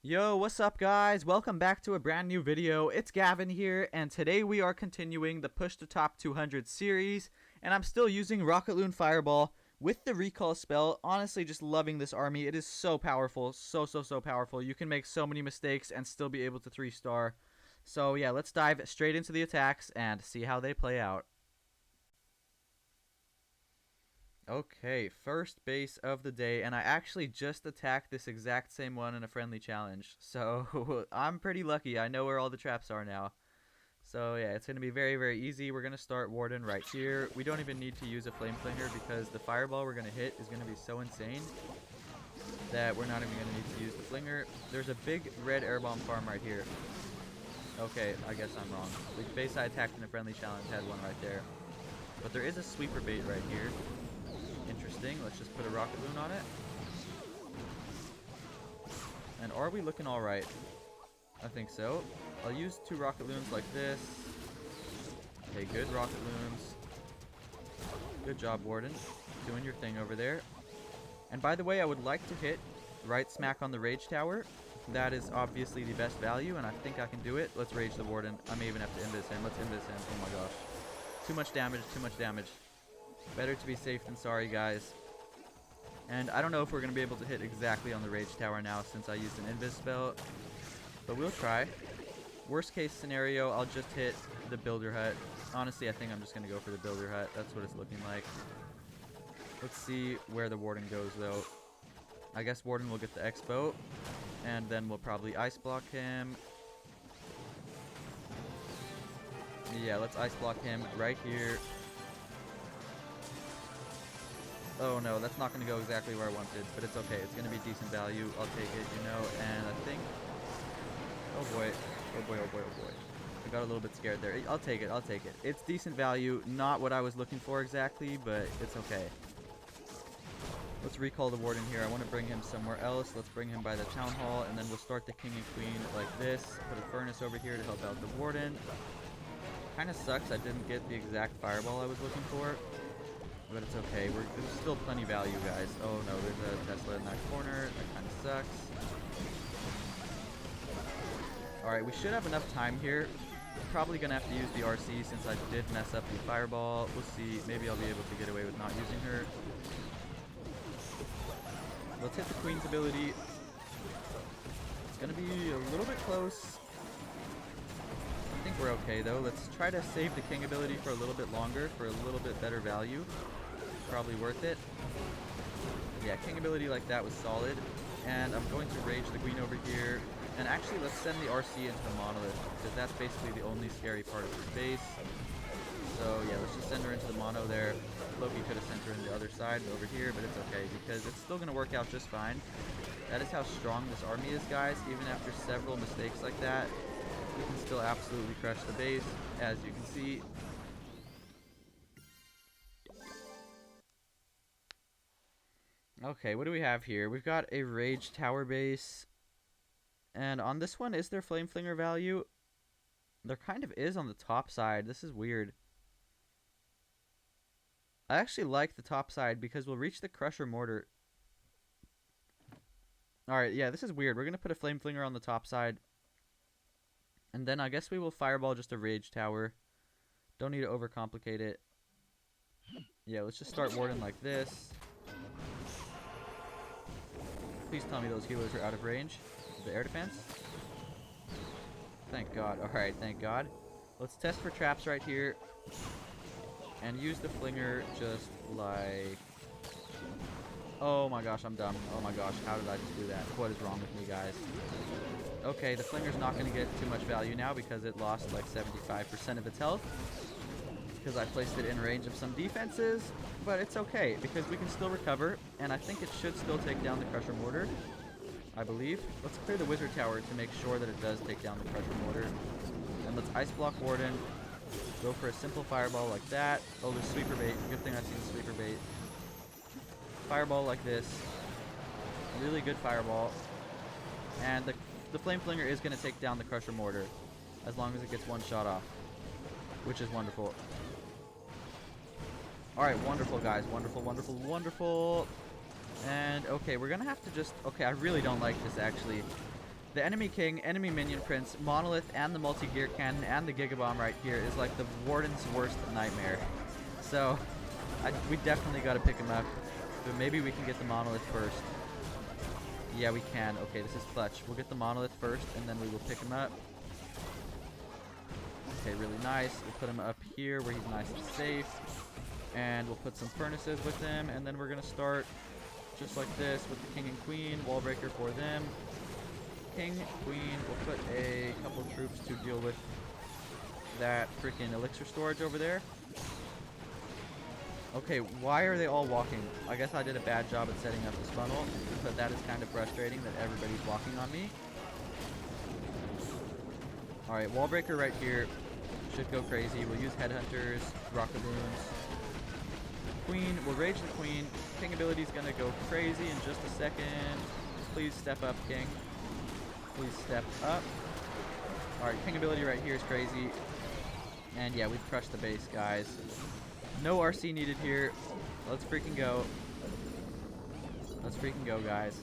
Yo, what's up guys? Welcome back to a brand new video. It's Gavin here, and today we are continuing the Push to Top 200 series, and I'm still using Rocket Loon Fireball with the recall spell. Honestly, just loving this army. It is so powerful, so powerful. You can make so many mistakes and still be able to 3-star. So yeah, let's dive straight into the attacks and see how they play out. Okay, first base of the day, and I actually just attacked this exact same one in a friendly challenge, so I'm pretty lucky. I know where all the traps are now. So yeah, it's going to be very easy. We're going to start Warden right here. We don't even need to use a Flame Flinger because the Fireball we're going to hit is going to be so insane that we're not even going to need to use the Flinger. There's a big red Air Bomb farm right here. Okay, I guess I'm wrong. The base I attacked in a friendly challenge had one right there. But there is a Sweeper bait right here. Interesting. Let's just put a Rocket Loon on it. And are we looking alright? I think so. I'll use 2 Rocket Loons like this. Okay, good Rocket Loons. Good job, Warden. Doing your thing over there. And by the way, I would like to hit right smack on the Rage Tower. That is obviously the best value, and I think I can do it. Let's Rage the Warden. I may even have to invis him. Let's invis him. Oh my gosh. Too much damage, too much damage. Better to be safe than sorry, guys. And I don't know if we're going to be able to hit exactly on the Rage Tower now since I used an invis spell. But we'll try. Worst case scenario, I'll just hit the Builder Hut. Honestly, I think I'm just going to go for the Builder Hut. That's what it's looking like. Let's see where the Warden goes, though. I guess Warden will get the X-Bow. And then we'll probably Ice Block him. Yeah, let's Ice Block him right here. Oh no, that's not going to go exactly where I wanted, but it's okay. It's going to be decent value. I'll take it, you know, and I think... Oh boy. Oh boy, oh boy, oh boy. I got a little bit scared there. I'll take it, I'll take it. It's decent value. Not what I was looking for exactly, but it's okay. Let's recall the Warden here. I want to bring him somewhere else. Let's bring him by the Town Hall, and then we'll start the King and Queen like this. Put a Furnace over here to help out the Warden. Kind of sucks I didn't get the exact Fireball I was looking for. But it's okay. There's still plenty of value, guys. Oh no, there's a Tesla in that corner. That kind of sucks. Alright, we should have enough time here. Probably going to have to use the RC since I did mess up the Fireball. We'll see. Maybe I'll be able to get away with not using her. Let's hit the Queen's ability. It's going to be a little bit close. I think we're okay, though. Let's try to save the King ability for a little bit longer for a little bit better value. Probably worth it. Yeah, King ability like that was solid. And I'm going to Rage the Queen over here. And actually, let's send the RC into the Monolith, because that's basically the only scary part of this base. So yeah, let's just send her into the Mono there. Loki could have sent her in the other side over here, but it's okay, because it's still going to work out just fine. That is how strong this army is, guys. Even after several mistakes like that, we can still absolutely crush the base, as you can see. Okay, what do we have here? We've got a Rage Tower base. And on this one, is there Flame Flinger value? There kind of is on the top side. This is weird. I actually like the top side because we'll reach the Crusher Mortar. Alright, yeah, this is weird. We're going to put a Flame Flinger on the top side. And then I guess we will Fireball just a Rage Tower. Don't need to overcomplicate it. Yeah, let's just start Warden like this. Please tell me those healers are out of range. The air defense. Thank God. Alright, thank God. Let's test for traps right here. And use the Flinger just like... Oh my gosh, I'm dumb. Oh my gosh, how did I just do that? What is wrong with me, guys? Okay, the Flinger's not going to get too much value now because it lost like 75% of its health. Because I placed it in range of some defenses. But it's okay, because we can still recover. And I think it should still take down the Crusher Mortar. I believe. Let's clear the Wizard Tower to make sure that it does take down the Crusher Mortar. And let's Ice Block Warden. Go for a simple Fireball like that. Oh, there's Sweeper Bait. Good thing I've seen Sweeper Bait. Fireball like this. Really good Fireball. And the Flame Flinger is going to take down the Crusher Mortar. As long as it gets one shot off. Which is wonderful. Alright, wonderful, guys. Wonderful, wonderful, wonderful. And, okay, we're going to have to just... Okay, I really don't like this, actually. The enemy king, enemy minion prince, monolith, and the multi-gear cannon, and the gigabomb right here is like the Warden's worst nightmare. So, we definitely got to pick him up. But maybe we can get the monolith first. Yeah, we can. Okay, this is clutch. We'll get the monolith first, and then we will pick him up. Okay, really nice. We'll put him up here where he's nice and safe. And we'll put some furnaces with him, and then we're going to start just like this with the king and queen. Wall breaker for them. King, queen, we'll put a couple troops to deal with that freaking elixir storage over there. Okay, why are they all walking? I guess I did a bad job at setting up this funnel, but that is kind of frustrating that everybody's walking on me. Alright, wall breaker right here should go crazy. We'll use headhunters, rocket loons. Queen, we'll rage the queen. King ability is gonna go crazy in just a second. Please step up, king. Please step up. Alright, king ability right here is crazy. And yeah, we've crushed the base, guys. No RC needed here. Let's freaking go. Let's freaking go, guys.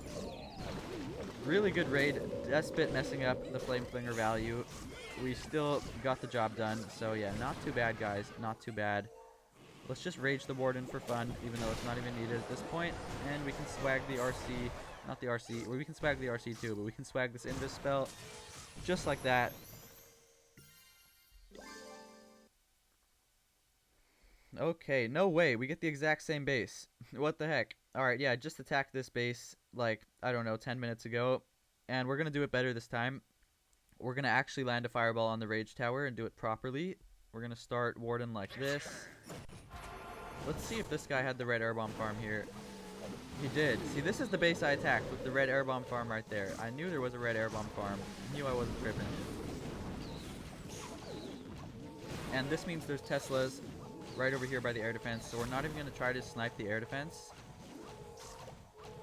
Really good raid. Despot messing up the flame flinger value. We still got the job done. So yeah, not too bad, guys. Not too bad. Let's just rage the Warden for fun, even though it's not even needed at this point. And we can swag the RC. Not the RC. Well, we can swag the RC too, but we can swag this Invis spell. Just like that. Okay, no way. We get the exact same base. What the heck? Alright, yeah, just attacked this base, like, I don't know, 10 minutes ago. And we're going to do it better this time. We're going to actually land a fireball on the Rage Tower and do it properly. We're going to start Warden like this. Let's see if this guy had the red airbomb farm here. He did. See, this is the base I attacked with the red airbomb farm right there. I knew there was a red airbomb farm. I knew I wasn't tripping. And this means there's Teslas right over here by the air defense, so we're not even going to try to snipe the air defense.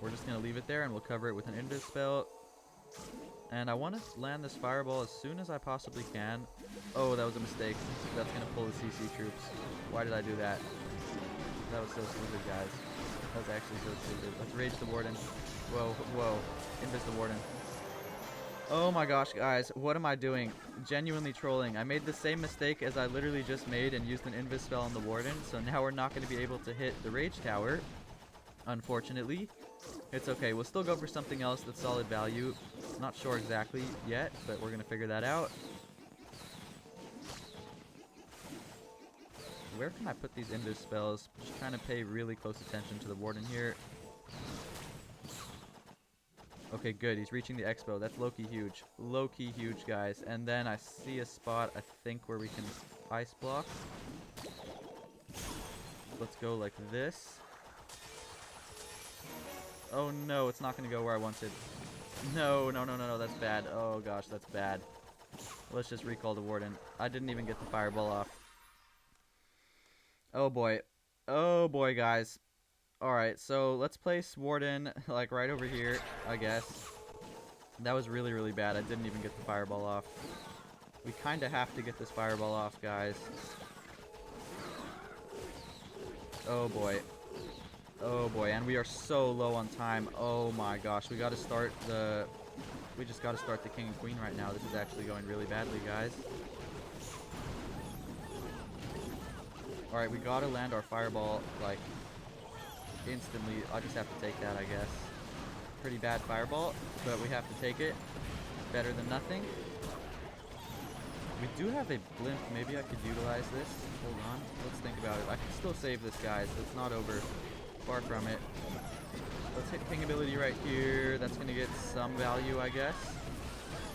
We're just going to leave it there, and we'll cover it with an invis spell. And I want to land this fireball as soon as I possibly can. Oh, that was a mistake. That's going to pull the CC troops. Why did I do that? That was so stupid, guys. That was actually so stupid. Let's rage the Warden. Whoa, whoa. Invis the Warden. Oh my gosh, guys. What am I doing? Genuinely trolling. I made the same mistake as I literally just made and used an invis spell on the Warden. So now we're not going to be able to hit the Rage Tower. Unfortunately. It's okay. We'll still go for something else that's solid value. Not sure exactly yet, but we're going to figure that out. Where can I put these invis spells? Just trying to pay really close attention to the Warden here. Okay, good. He's reaching the expo. That's low-key huge. Low-key huge, guys. And then I see a spot, I think, where we can ice block. Let's go like this. Oh, no. It's not going to go where I wanted. No, no, no, no, no. That's bad. Oh, gosh. That's bad. Let's just recall the Warden. I didn't even get the fireball off. Oh, boy. Oh, boy, guys. Alright, so let's place Warden, like, right over here, I guess. That was really, really bad. I didn't even get the fireball off. We kind of have to get this fireball off, guys. Oh, boy. Oh, boy. And we are so low on time. Oh, my gosh. We gotta start the... We just gotta start the King and Queen right now. This is actually going really badly, guys. Alright, we gotta land our fireball, like... instantly. I'll just have to take that, I guess. Pretty bad fireball, but we have to take it. Better than nothing. We do have a blimp. Maybe I could utilize this. Hold on. Let's think about it. I can still save this, guys. It's not over. Far from it. Let's hit King ability right here. That's going to get some value, I guess.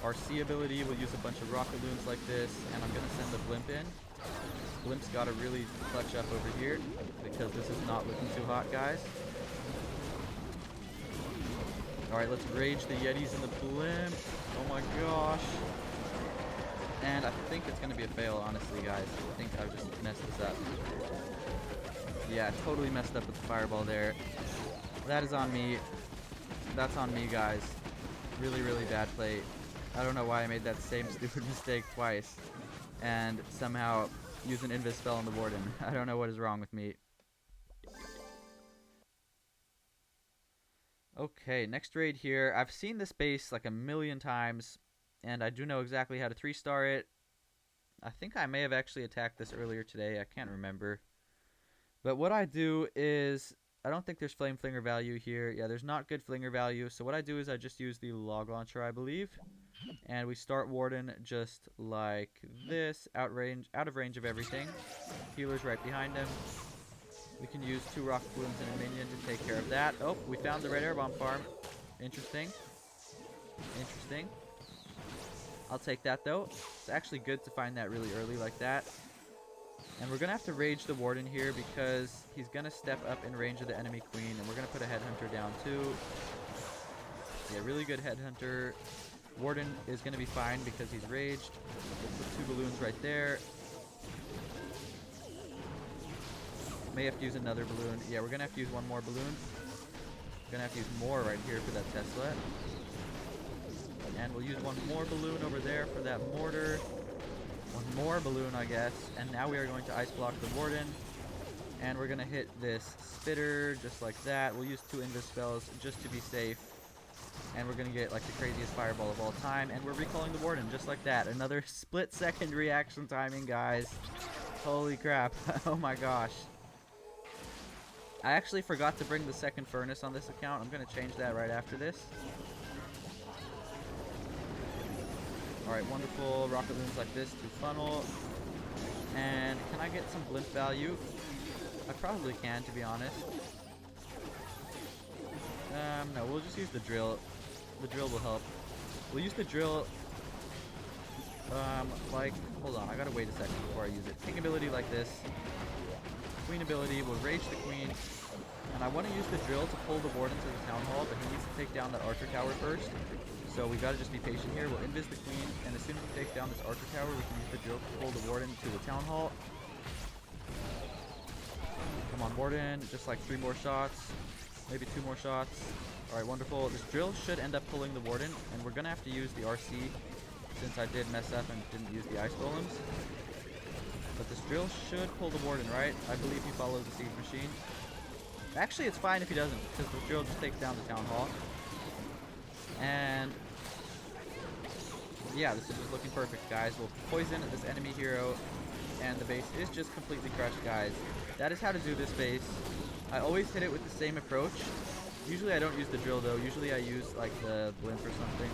Our C ability, we'll use a bunch of rocket loons like this, and I'm going to send the blimp in. Blimp's got to really clutch up over here because this is not looking too hot, guys. Alright, let's rage the Yetis in the blimp. Oh my gosh. And I think it's going to be a fail, honestly, guys. I think I just messed this up. Yeah, totally messed up with the fireball there. That is on me. That's on me, guys. Really, really bad play. I don't know why I made that same stupid mistake twice. And somehow... use an invis spell on the Warden. I don't know what is wrong with me. Okay, next raid here. I've seen this base like a million times, and I do know exactly how to 3-star it. I think I may have actually attacked this earlier today. I can't remember. But what I do is, I don't think there's flame flinger value here. Yeah, there's not good flinger value. So what I do is I just use the log launcher, I believe. And we start Warden just like this, out of range of everything. Healer's right behind him. We can use 2 rocket balloons and a minion to take care of that. Oh, we found the red air bomb farm. Interesting. Interesting. I'll take that though. It's actually good to find that really early like that. And we're going to have to rage the Warden here because he's going to step up in range of the enemy queen. And we're going to put a headhunter down too. Yeah, really good headhunter. Warden is going to be fine because he's raged. We'll put 2 balloons right there. May have to use another balloon. Yeah, we're going to have to use 1 more balloon. We're going to have to use more right here for that Tesla. And we'll use 1 more balloon over there for that mortar. 1 more balloon, I guess. And now we are going to ice block the Warden. And we're going to hit this spitter just like that. We'll use 2 invis spells just to be safe. And we're going to get like the craziest fireball of all time. And we're recalling the Warden just like that. Another split-second reaction timing, guys. Holy crap. Oh my gosh. I actually forgot to bring the second furnace on this account. I'm going to change that right after this. Alright, wonderful. Rocket Loons like this to funnel. And can I get some blimp value? I probably can, to be honest. No, we'll just use the drill. The drill will help. We'll use the drill, like, hold on, I gotta wait a second before I use it. King ability like this. Queen ability, we'll rage the queen. And I want to use the drill to pull the Warden to the town hall, but he needs to take down that archer tower first. So we gotta just be patient here. We'll invis the queen, and as soon as he takes down this archer tower, we can use the drill to pull the Warden to the town hall. Come on, Warden, just like 3 more shots. Maybe 2 more shots. Alright, wonderful. This drill should end up pulling the Warden, and we're gonna have to use the RC since I did mess up and didn't use the ice golems. But this drill should pull the Warden, right? I believe he follows the siege machine. Actually, it's fine if he doesn't, because the drill just takes down the town hall. And yeah, this is just looking perfect, guys. We'll poison this enemy hero, and the base is just completely crushed, guys. That is how to do this base. I always hit it with the same approach. Usually I don't use the drill though. Usually I use like the blimp or something.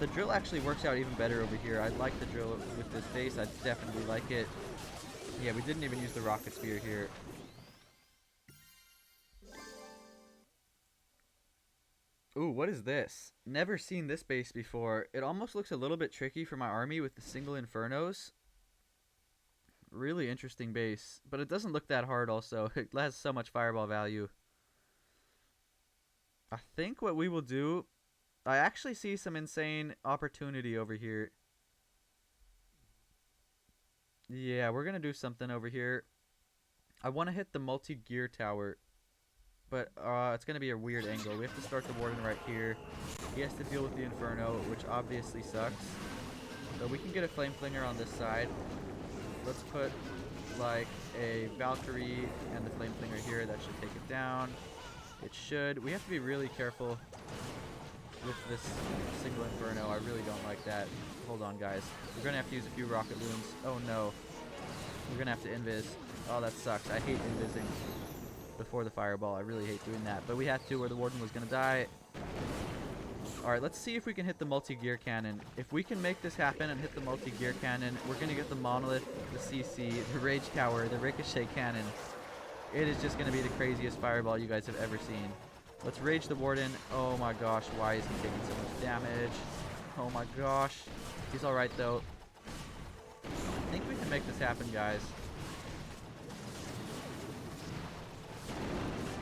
The drill actually works out even better over here. I like the drill with this base. I definitely like it. Yeah, we didn't even use the rocket spear here. Ooh, what is this? Never seen this base before. It almost looks a little bit tricky for my army with the single infernos. Really interesting base, but it doesn't look that hard also. It has so much fireball value. I think what we will do, I actually see some insane opportunity over here. Yeah, we're going to do something over here. I want to hit the multi-gear tower, but it's going to be a weird angle. We have to start the Warden right here. He has to deal with the Inferno, which obviously sucks. So we can get a Flame Flinger on this side. Let's put like a Valkyrie and the Flame Flinger here. That should take it down. It should. We have to be really careful with this single Inferno. I really don't like that. Hold on, guys. We're going to have to use a few Rocket Loons. Oh, no. We're going to have to invis. Oh, that sucks. I hate invising before the Fireball. I really hate doing that. But we had to, or the Warden was going to die. Alright, let's see if we can hit the multi-gear cannon. If we can make this happen and hit the multi-gear cannon, we're going to get the Monolith, the CC, the Rage Tower, the Ricochet Cannon. It is just going to be the craziest fireball you guys have ever seen. Let's rage the Warden. Oh my gosh, why is he taking so much damage? Oh my gosh. He's alright though. I think we can make this happen, guys.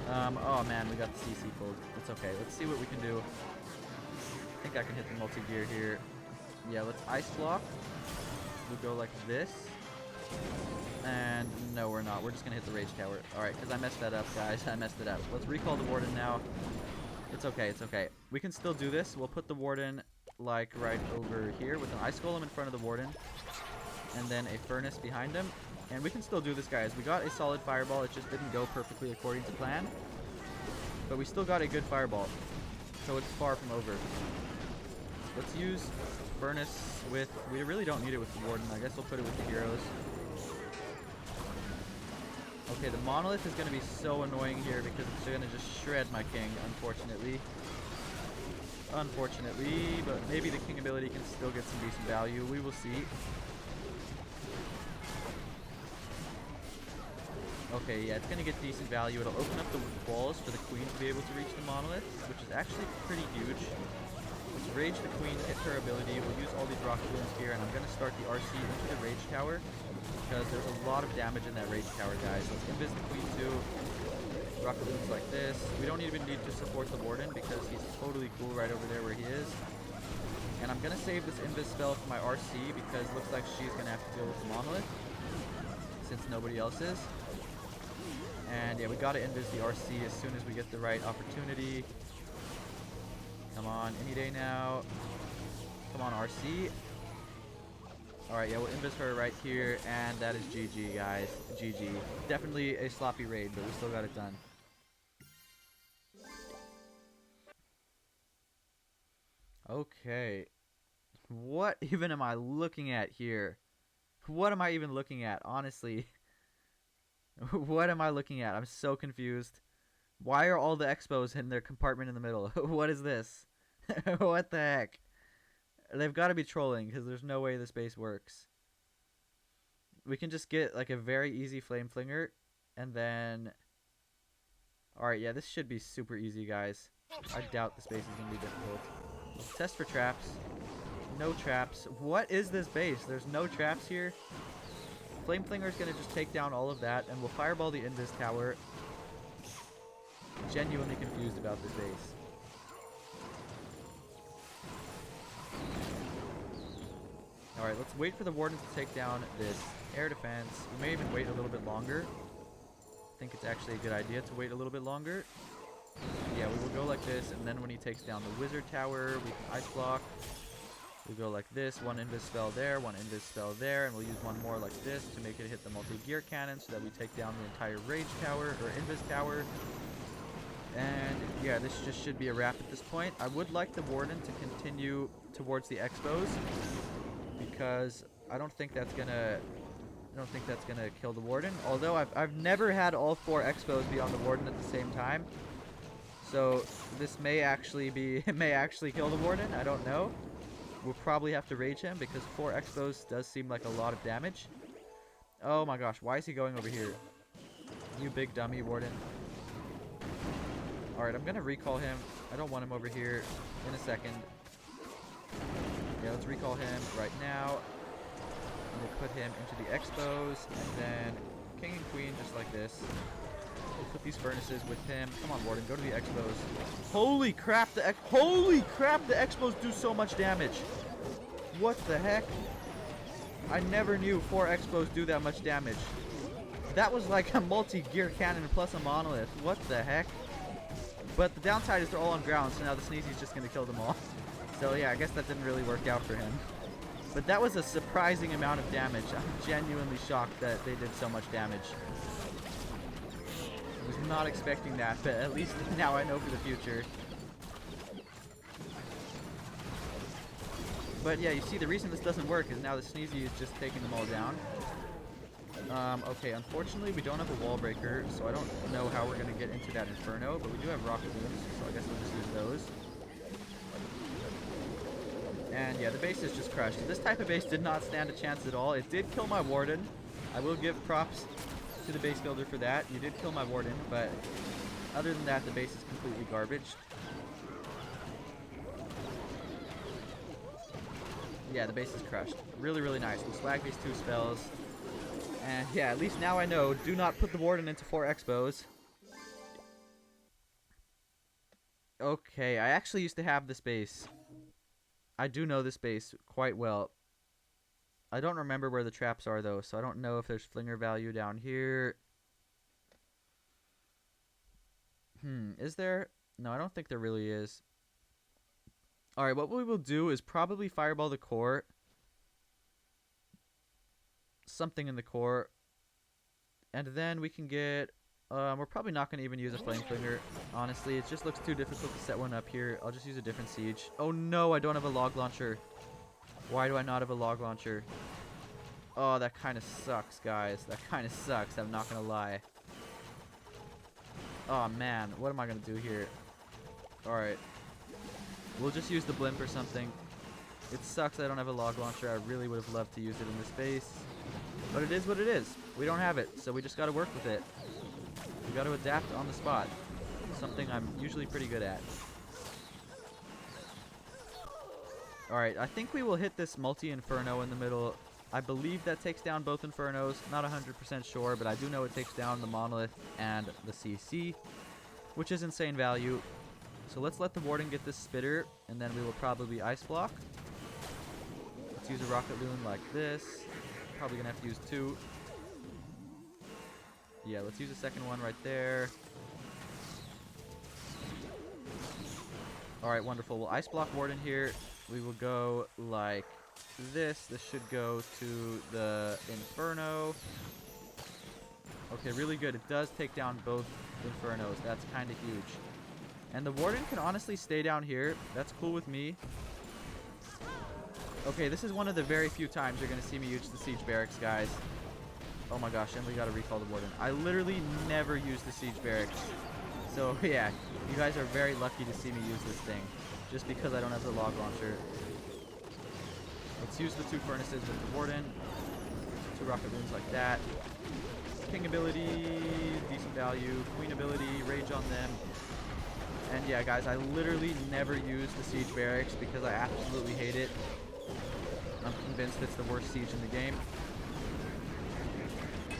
Oh man, we got the CC pulled. It's okay. Let's see what we can do. I think I can hit the multi-gear here. Yeah, let's ice block. We'll go like this. And no, we're not. We're just going to hit the Rage Tower. Alright, because I messed that up, guys. I messed it up. Let's recall the Warden now. It's okay. It's okay. We can still do this. We'll put the Warden, like, right over here with an Ice Golem in front of the Warden. And then a Furnace behind him. And we can still do this, guys. We got a solid Fireball. It just didn't go perfectly according to plan. But we still got a good Fireball. So it's far from over. Let's use Furnace with... We really don't need it with the Warden. I guess we'll put it with the heroes. Okay, the Monolith is going to be so annoying here because it's going to just shred my King, unfortunately. Unfortunately, but maybe the King ability can still get some decent value. We will see. Okay, yeah, it's going to get decent value. It'll open up the walls for the Queen to be able to reach the Monolith, which is actually pretty huge. Let's Rage the Queen, hit her ability. We'll use all these Rocket Loons here, and I'm going to start the RC into the Rage Tower because there's a lot of damage in that Rage Tower, guys. Let's Invis the Queen too. Rocket Loons like this. We don't even need to support the Warden because he's totally cool right over there where he is. And I'm going to save this Invis spell for my RC because it looks like she's going to have to deal with the Monolith since nobody else is. And yeah, we gotta invis the RC as soon as we get the right opportunity. Come on, any day now. Come on, RC. Alright, yeah, we'll invis her right here, and that is GG, guys. GG. Definitely a sloppy raid, but we still got it done. Okay. What even am I looking at here? What am I even looking at, honestly? What am I looking at? I'm so confused. Why are all the expos in their compartment in the middle? What is this? What the heck? They've got to be trolling because there's no way this base works. We can just get like a very easy Flame Flinger and then... Alright, yeah, this should be super easy, guys. I doubt this base is going to be difficult. Let's test for traps. No traps. What is this base? There's no traps here. Flame Flinger is going to just take down all of that, and we'll Fireball the Invis Tower. Genuinely confused about this base. Alright, let's wait for the Warden to take down this air defense. We may even wait a little bit longer. I think it's actually a good idea to wait a little bit longer. Yeah, we will go like this, and then when he takes down the Wizard Tower, we can Ice Block. We'll go like this, one Invis spell there, one Invis spell there, and we'll use one more like this to make it hit the multi-gear cannon so that we take down the entire Rage Tower, or Invis Tower. And yeah, this just should be a wrap at this point. I would like the Warden to continue towards the Expos because I don't think that's gonna kill the Warden. Although I've never had all 4 Expos be on the Warden at the same time. So this may actually kill the Warden, I don't know. We'll probably have to rage him because 4 Expos does seem like a lot of damage. Oh my gosh, why is he going over here? You big dummy, Warden. Alright, I'm going to recall him. I don't want him over here in a second. Yeah, let's recall him right now. We'll put him into the Expos, and then King and Queen just like this. We'll put these furnaces with him. Come on, Warden, go to the Expos. Holy crap, the Expos do so much damage. What the heck? I never knew 4 Expos do that much damage. That was like a multi-gear cannon plus a monolith. What the heck? But the downside is they're all on ground, so now the Sneezy's just going to kill them all. So yeah, I guess that didn't really work out for him. But that was a surprising amount of damage. I'm genuinely shocked that they did so much damage. I was not expecting that, but at least now I know for the future. But yeah, you see, the reason this doesn't work is now the Sneezy is just taking them all down. Okay, unfortunately we don't have a wall breaker, so I don't know how we're going to get into that Inferno, but we do have Rocket Loons, so I guess we'll just use those. And yeah, the base is just crushed. This type of base did not stand a chance at all. It did kill my Warden. I will give props to the base builder for that. You did kill my Warden, but other than that, the base is completely garbage. Yeah, the base is crushed. Really, really nice. We'll swag these 2 spells. And yeah, at least now I know. Do not put the Warden into 4 Expos. Okay, I actually used to have this base. I do know this base quite well. I don't remember where the traps are, though, so I don't know if there's flinger value down here. Is there? No, I don't think there really is. Alright, what we will do is probably Fireball the core. Something in the core. And then we can get We're probably not going to even use a flame flinger. Honestly, it just looks too difficult to set one up here. I'll just use a different siege. Oh no, I don't have a log launcher. Why do I not have a log launcher? Oh, that kind of sucks, guys. That kind of sucks, I'm not going to lie. Oh man, what am I going to do here? Alright. We'll just use the blimp or something. It sucks I don't have a log launcher. I really would have loved to use it in this base. But it is what it is. We don't have it, so we just got to work with it. We got to adapt on the spot. Something I'm usually pretty good at. Alright, I think we will hit this multi-inferno in the middle. I believe that takes down both infernos. Not 100% sure, but I do know it takes down the monolith and the CC, which is insane value. So let's let the Warden get this spitter, and then we will probably ice block. Let's use a rocket loon like this. Probably gonna have to use 2. Yeah, let's use a second one right there. Alright, wonderful. We'll ice block Warden here. We will go like this. This should go to the Inferno. Okay, really good. It does take down both Infernos. That's kind of huge. And the Warden can honestly stay down here. That's cool with me. Okay, this is one of the very few times you're going to see me use the Siege Barracks, guys. Oh my gosh, and we got to recall the Warden. I literally never use the Siege Barracks. So, yeah, you guys are very lucky to see me use this thing. Just because I don't have the log launcher. Let's use the 2 furnaces with the Warden. 2 rocket loons like that. King ability, decent value. Queen ability, rage on them. And yeah, guys, I literally never use the Siege Barracks because I absolutely hate it. I'm convinced it's the worst siege in the game.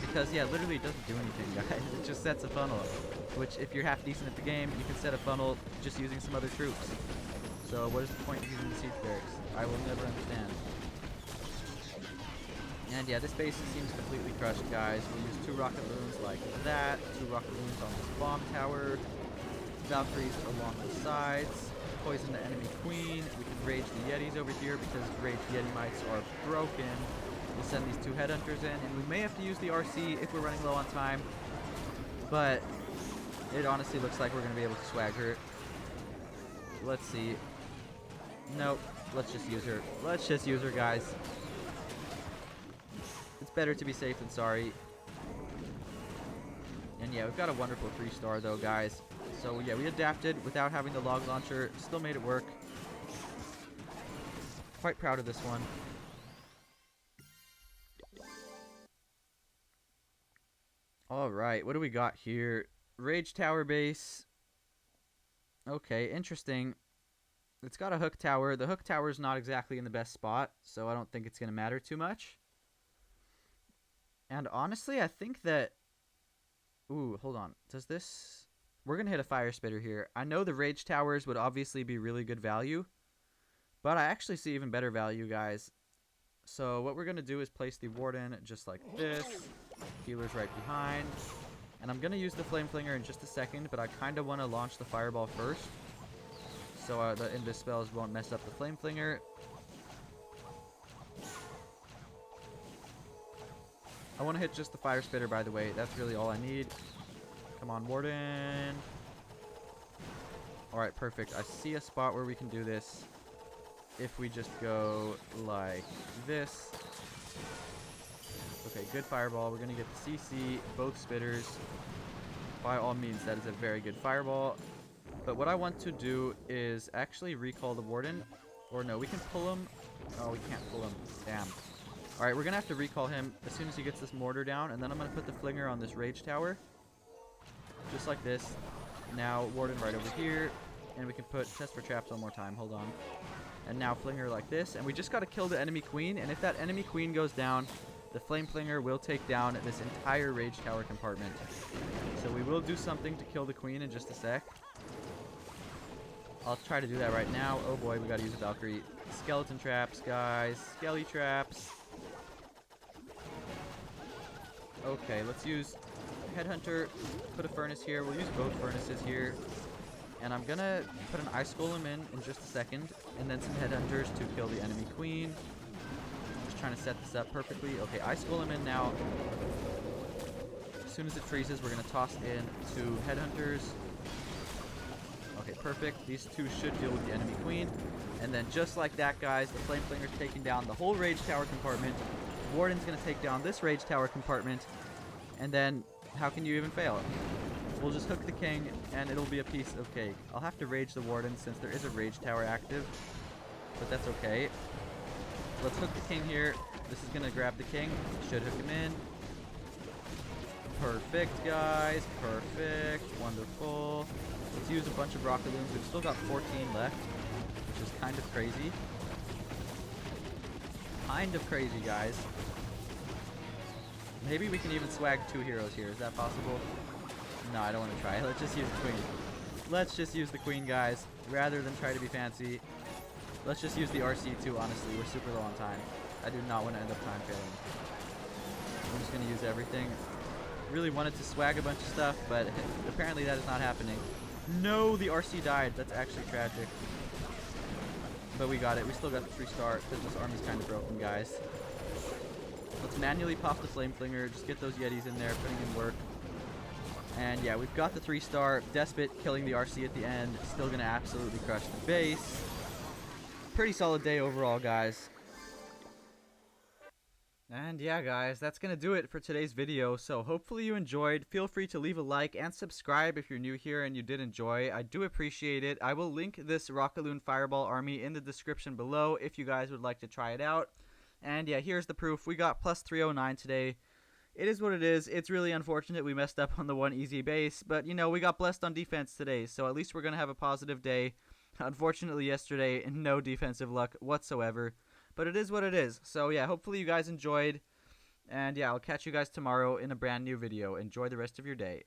Because, yeah, literally it doesn't do anything, guys. It just sets a funnel. Which, if you're half decent at the game, you can set a funnel just using some other troops. So what is the point of using the Siege Barracks? I will never understand. And yeah, this base seems completely crushed, guys. We'll use 2 rocket loons like that. 2 rocket loons on this bomb tower. Valkyries along the sides. Poison the enemy queen. We can rage the Yetis over here because rage Yeti mites are broken. We'll send these 2 headhunters in, and we may have to use the RC if we're running low on time. But it honestly looks like we're going to be able to swag her. Let's see. Nope. Let's just use her. Let's just use her, guys. It's better to be safe than sorry. And yeah, we've got a wonderful 3-star though, guys. So yeah, we adapted without having the log launcher. Still made it work. Quite proud of this one. Alright, what do we got here? Rage Tower base. Okay, interesting. It's got a hook tower. The hook tower is not exactly in the best spot, so I don't think it's going to matter too much. And honestly, I think that... Ooh, hold on. Does this... We're going to hit a fire spitter here. I know the rage towers would obviously be really good value, but I actually see even better value, guys. So what we're going to do is place the Warden just like this. Healer's right behind. And I'm going to use the Flame Flinger in just a second, but I kind of want to launch the Fireball first. So the Invis spells won't mess up the Flame Flinger. I want to hit just the Fire Spitter, by the way. That's really all I need. Come on, Warden. Alright, perfect. I see a spot where we can do this. If we just go like this. Okay, good Fireball. We're going to get the CC, both spitters. By all means, that is a very good Fireball. But what I want to do is actually recall the Warden. Or no, we can pull him. Oh, we can't pull him. Damn. Alright, we're going to have to recall him as soon as he gets this mortar down. And then I'm going to put the Flinger on this Rage Tower. Just like this. Now, Warden right over here. And we can put Test for Traps one more time. Hold on. And now Flinger like this. And we just got to kill the enemy queen. And if that enemy queen goes down, the Flame Flinger will take down this entire Rage Tower compartment. So we will do something to kill the queen in just a sec. I'll try to do that right now. Oh boy, we got to use a Valkyrie. Skeleton traps, guys. Skelly traps. Okay, let's use Headhunter. Put a furnace here. We'll use both furnaces here. And I'm going to put an Ice Golem in just a second. And then some Headhunters to kill the enemy queen. Just trying to set this up perfectly. Okay, Ice Golem in now. soon as it freezes, we're going to toss in 2 headhunters. Okay, perfect. These 2 should deal with the enemy queen. And then just like that, guys, the flame flinger's taking down the whole rage tower compartment. Warden's going to take down this rage tower compartment. And then, how can you even fail? We'll just hook the king, and it'll be a piece of cake. I'll have to rage the warden since there is a rage tower active. But that's okay. Let's hook the king here. This is going to grab the king. Should hook him in. Perfect, guys. Perfect. Wonderful. Let's use a bunch of rocket loons. We've still got 14 left, which is kind of crazy. Kind of crazy, guys. Maybe we can even swag 2 heroes here. Is that possible? No, I don't want to try. Let's just use the queen. Let's just use the queen, guys. Rather than try to be fancy, let's just use the RC2, honestly. We're super low on time. I do not want to end up time failing. I'm just going to use everything. Really wanted to swag a bunch of stuff, but apparently that is not happening. No, the RC died. That's actually tragic. But we got it. We still got the 3-star because this army's kind of broken, guys. Let's manually pop the flame flinger. Just get those yetis in there, putting in work. And yeah, we've got the 3-star. Despot killing the RC at the end. Still going to absolutely crush the base. Pretty solid day overall, guys. And yeah, guys, that's going to do it for today's video. So hopefully you enjoyed. Feel free to leave a like and subscribe if you're new here and you did enjoy. I do appreciate it. I will link this Rocket Loon Fireball army in the description below if you guys would like to try it out. And yeah, here's the proof. We got plus 309 today. It is what it is. It's really unfortunate we messed up on the one easy base, but you know, we got blessed on defense today, so at least we're going to have a positive day. Unfortunately, yesterday, no defensive luck whatsoever, but it is what it is. So yeah, hopefully you guys enjoyed, and yeah, I'll catch you guys tomorrow in a brand new video. Enjoy the rest of your day.